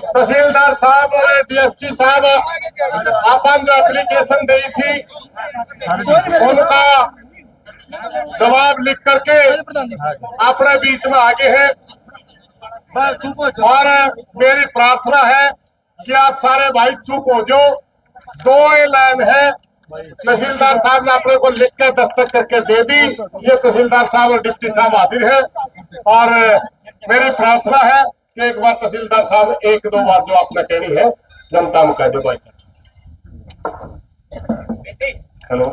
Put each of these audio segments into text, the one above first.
तहसीलदार साहब और डीएसपी साहब अपन जो एप्लीकेशन दी थी उनका जवाब लिख करके अपने बीच में आगे है। और मेरी प्रार्थना है कि आप सारे भाई चुप हो जाओ। 2 लाइन है, तहसीलदार साहब ने अपने को लिख के दस्तखत करके दे दी। ये तहसीलदार साहब और डिप्टी साहब हाजिर है और मेरी प्रार्थना है कि एक बार तहसीलदार साहब 1-2 बात जो आपने कहनी है जनता में कह दो भाई। हेलो,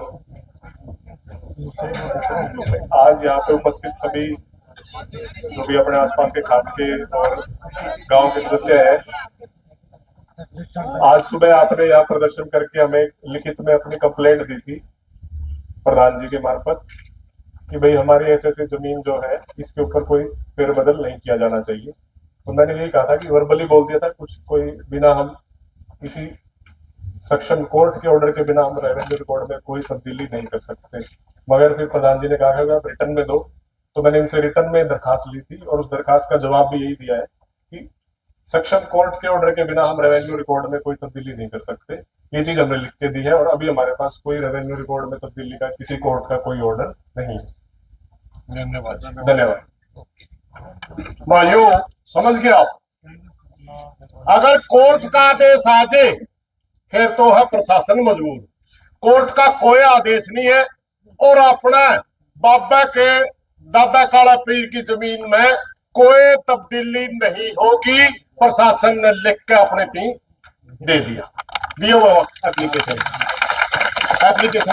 आज यहाँ पे उपस्थित सभी जो भी अपने आसपास के खाप के और गांव के सदस्य हैं, आज सुबह आपने यहाँ प्रदर्शन करके हमें लिखित में अपनी कंप्लेंट दी थी प्रधान जी के मार्फत कि भाई हमारी ऐसे जमीन जो है इसके ऊपर कोई फेरबदल नहीं किया जाना चाहिए। तो मैंने यही कहा था कि वर्बली बोल दिया था कुछ, कोई बिना हम किसी सेक्शन कोर्ट के ऑर्डर के बिना हम रेवेन्यू रिकॉर्ड में कोई तब्दीली नहीं कर सकते। मगर फिर प्रधान जी ने कहा कि आप रिटर्न में दो, तो मैंने इनसे रिटर्न में दरखास्त ली थी और उस दरखास्त का जवाब भी यही दिया है कि सेक्शन कोर्ट के ऑर्डर के बिना हम रेवेन्यू रिकॉर्ड में कोई तब्दीली नहीं कर सकते। ये चीज हमने लिख के दी है और अभी हमारे पास कोई रेवेन्यू रिकॉर्ड में तब्दीली का किसी कोर्ट का कोई ऑर्डर नहीं है। धन्यवाद। भाइयों समझ गए आप, अगर कोर्ट का आदेश आ जाए फिर तो है प्रशासन मजबूर। कोर्ट का कोई आदेश नहीं है और अपना बाबा के दादा काला पीर की जमीन में कोई तब्दीली नहीं होगी। प्रशासन ने लिख के अपने ती दे दिया। दियो बाबा एप्लीकेशन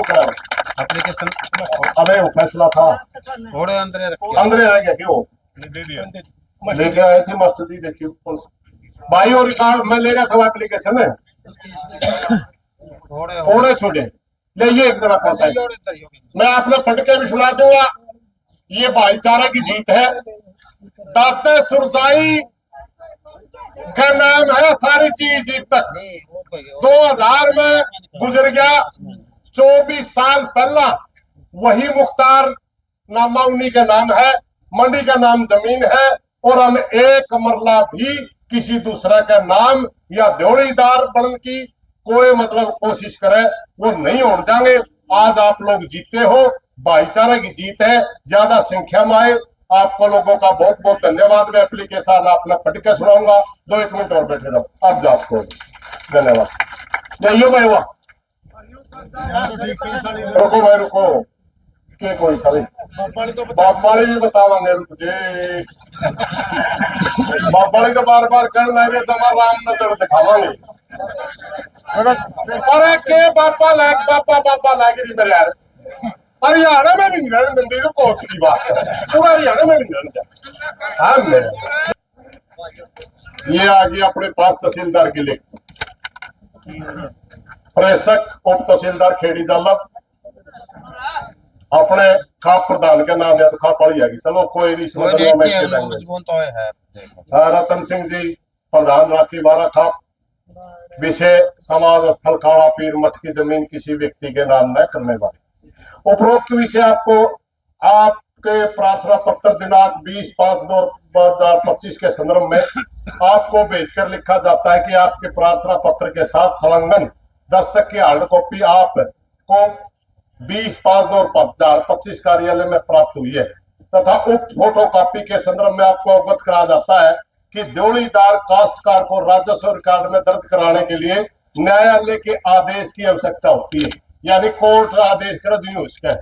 करा एप्लीकेशन अबे वो फैसला था थोड़े अंदर रह गया क्यों दे दिया लेके आए थे मास्टर जी। देखिए भाई और रिकॉर्ड मैं ले रहा था वो एप्लीकेशन है थोड़े छोटे ले ये एक जगह फंसा है। मैं आपने पढ़ के भी सुना दूंगा। ये भाईचारे की जीत है। दाते सुरजाई का नाम है सारी चीज तक 2000 में गुजर गया। 24 साल पहला वही मुख्तार नामा उन्हीं का नाम है, मंडी का नाम जमीन है और हम एक मरला भी किसी दूसरा का नाम या देवड़ीदार बनने की कोई मतलब कोशिश करे वो नहीं होने देंगे। आज आप लोग जीते हो, भाईचारे की जीत है। ज्यादा संख्या में आए आपको लोगों का बहुत बहुत धन्यवाद। मैं एप्लीकेशन आपने पढ़ के सुनाऊंगा। 2-1 मिनट और बैठे रहो आप जा आपको धन्यवाद। जाइयो भाई वाह रुको भाई रुको के कोई साली बाप वाली भी बतावांगे रुक जे बाप वाली तो बार बार कहने लगे तो हमारा राम न चढ़ दिखावांगे। अरे के बापा लाग मेरे यार हरियाणा में भी नहीं रहने देंगे। तो कोर्ट की बात है पूरा हरियाणा में भी नहीं रहने देंगे। ये आ गया अपने पास तहसीलदार की लिखत। प्रेषक उप तहसीलदार खेड़ी जाला अपने खाप प्रधान के नाम या तो खाप वाली आएगी। चलो कोई नहीं। रतन सिंह जी प्रधान राखी 12 खाप। विषय समाज स्थल काला पीर मठ की जमीन किसी व्यक्ति के नाम न करने वाली। उपरोक्त विषय आपको आपके प्रार्थना पत्र दिनांक 20/5/2025 के संदर्भ में आपको भेजकर लिखा जाता है कि आपके प्रार्थना पत्र के साथ संलग्न दस्तक की हार्ड कॉपी आपको 20/5/2025 कार्यालय में प्राप्त हुई है तथा उक्त फोटो कॉपी के संदर्भ में आपको अवगत कराया जाता है कि देवड़ीदार काश्तकार को राजस्व रिकॉर्ड में दर्ज कराने के लिए न्यायालय के आदेश की आवश्यकता होती है। यानी कोर्ट आदेश कर उसका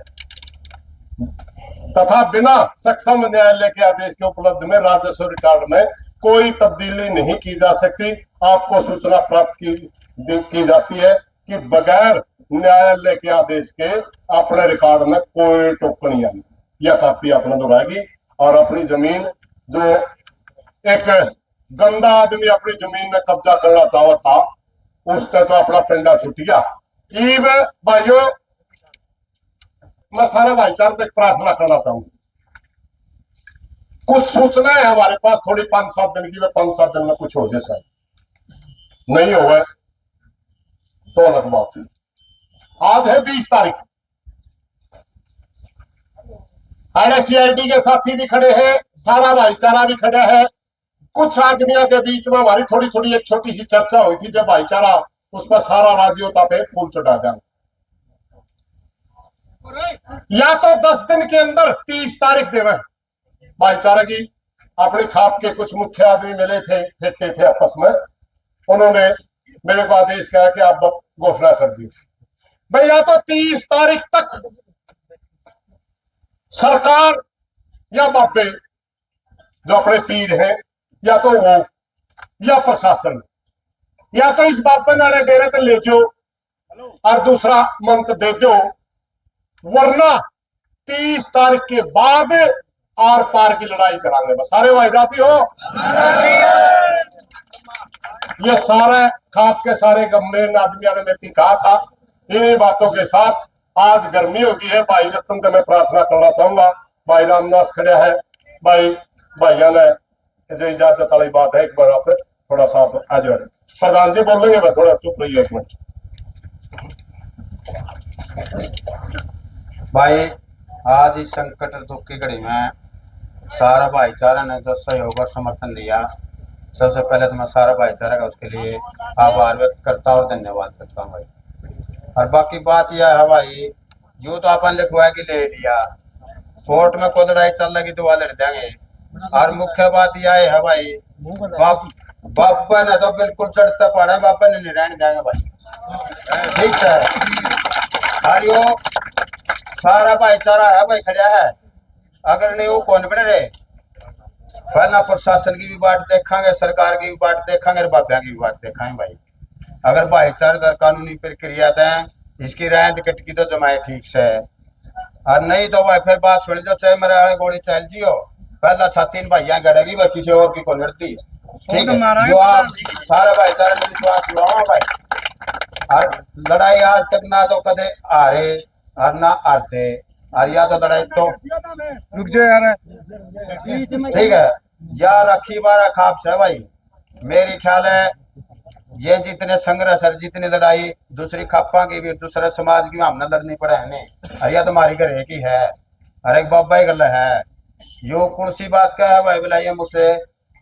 तथा बिना सक्षम न्यायालय के आदेश के उपलब्ध में राजस्व रिकॉर्ड में कोई तब्दीली नहीं की जा सकती। आपको सूचना प्राप्त की जाती है कि बगैर न्यायालय के आदेश के अपने रिकॉर्ड में कोई टिप्पणी आनी या कॉपी अपना दोहराएगी और अपनी जमीन जो एक गंदा आदमी अपनी जमीन में कब्जा करना चाहा था, उसने तो अपना पिंडा छुट गया। ईब भाइयों, मैं सारे भाईचारे तक प्रार्थना करना चाहूंगा, कुछ सूचना है हमारे पास थोड़ी 5-7 दिन की, 5-7 दिन में कुछ हो जाए, शायद नहीं हो गए तो अलग बात है। आज है 20 तारीख, सीआईडी के साथी भी खड़े हैं, सारा भाईचारा भी खड़ा है। कुछ आदमियों के बीच में हमारी थोड़ी थोड़ी एक छोटी सी चर्चा हुई थी, जब भाईचारा उस पर सारा राजी होता पे फूल चढ़ा देंगे, या तो 10 दिन के अंदर 30 तारीख देवे। भाईचारा की अपने खाप के कुछ मुख्य आदमी मिले थे, फेंकते थे आपस में, उन्होंने मेरे को आदेश किया कि आप घोषणा कर दी भाई, या तो 30 तारीख तक सरकार या बाबे जो अपने पीर हैं, या तो वो या प्रशासन, या तो इस बाबे नारे डेरे तो ले जाओ और दूसरा मंत्र दे दो, वरना 30 तारीख के बाद आर पार की लड़ाई करांगे। बस सारे वाहिदाती हो, ये सारे खाप के सारे गंभीर आदमियों ने मेरे कहा था। इन्हीं बातों के साथ आज गर्मी होगी है, भाई रतन को मैं प्रार्थना करना चाहूंगा, भाई रामदास खड़ा है, भाइयों ने जो इजाजत वाली बात है, एक बार आप थोड़ा सा आ जाए। प्रधान जी बोलेंगे, मैं थोड़ा चुप रहिए 1 मिनट। भाई आज इस संकट दुख की घड़ी में सारा भाईचारा ने जो सहयोग और समर्थन दिया, सबसे पहले तो मैं सारा भाईचारा का उसके लिए आभार व्यक्त करता हूँ और धन्यवाद करता हूँ भाई। और बाकी बात यह है भाई, जो तो अपन लिखवा के ले लिया, कोर्ट में कोई लड़ाई चल लगी तो वह लड़ देंगे। और मुख्य बात यह है भाई, बाबा ने तो बिल्कुल चढ़ता पड़ा, बाबा ने नहीं रहने देंगे भाई, ठीक है। और यो सारा भाईचारा है भाई खड़ा है, अगर नहीं वो कौन बने रहे, पहला प्रशासन की भी बात देखांगे, सरकार की भी बात देखांगे, बाबा की भी बात देखांगे भाई। अगर भाईचारे दर कानूनी प्रक्रिया दें, इसकी राय टिकट की तो जमाए ठीक से, और नहीं तो भाई फिर बात सुन जो, चाहे मेरे आड़े गोली चल जियो, पहला छाती भाइयां गड़ेगी भाई, किसी और की कौन लड़ती, ठीक है। जो आप सारा भाईचारे में विश्वास दिलाओ भाई, और लड़ाई आज तक ना तो कदे हारे और ना हारते, और या तो लड़ाई तो रुक जाए यार, ठीक है। या रखी बारा खाप से भाई, मेरी ख्याल है ये जितने संघर्ष और जितनी लड़ाई दूसरी खापा की भी, दूसरे समाज की हमने लड़नी पड़े है नहीं, और या तुम्हारी घर एक ही है, और एक बाबा ही गल है। यो कौन सी बात का है भाई, बुलाइए मुझसे,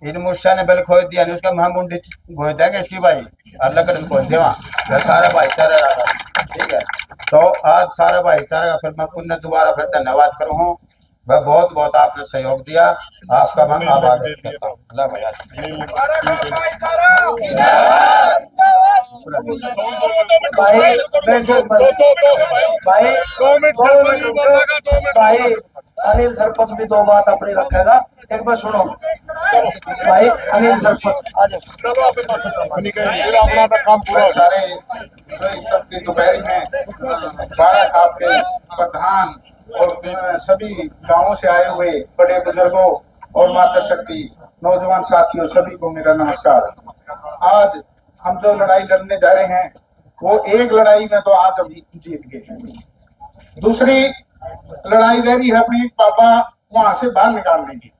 इन मुझसे ने बिल खोज दिया नहीं, उसका महामुंडी खोज देंगे इसकी भाई, और लकड़ खोज देवा, सारा भाईचारा, ठीक है। तो आज सारा भाईचारा का फिर मैं पुण्य दोबारा फिर धन्यवाद करूँ, वह बहुत बहुत आपने सहयोग दिया, आपका मैं आभार व्यक्त करता हूँ। अल्लाह भैया भाई अनिल सरपंच भी 2 बात अपनी रखेगा, एक बार सुनो भाई। अनिल सरपंच आज काम पूरा सारे दोपहरी में 12 खाप के प्रधान और सभी गांवों से आए हुए बड़े बुजुर्गों और माता शक्ति नौजवान साथियों, सभी को मेरा नमस्कार। आज हम जो लड़ाई लड़ने जा रहे हैं, वो एक लड़ाई में तो आज अभी जीत गए, दूसरी लड़ाई रह रही है अपनी पापा वहां से बाहर निकालने की।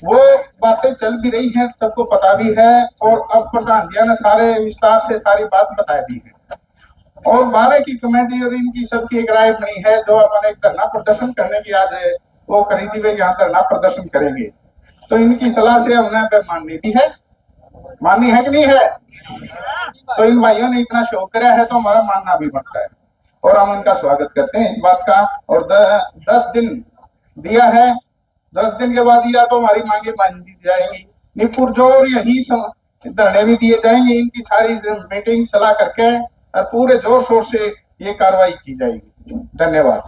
वो बातें चल भी रही हैं, सबको पता भी है, और अब प्रधान जी ने सारे विस्तार से सारी बात बता दी है। और 12 की कमेटी और इनकी सबकी एक राय बनी है, जो अपन एक धरना प्रदर्शन करने की आज है वो करी थी, वे यहाँ धरना प्रदर्शन करेंगे। तो इनकी सलाह से हमने माननी भी है, माननी है कि नहीं है। तो इन भाइयों ने इतना शौक कराया है तो हमारा मानना भी बनता है, और हम उनका स्वागत करते हैं इस बात का। और 10 दिन दिया है, 10 दिन के बाद या तो हमारी मांगे मान जाएंगी, निपुर जोर यही धरने भी दिए जाएंगे, इनकी सारी मीटिंग सलाह करके और पूरे जोर शोर से ये कार्रवाई की जाएगी। धन्यवाद।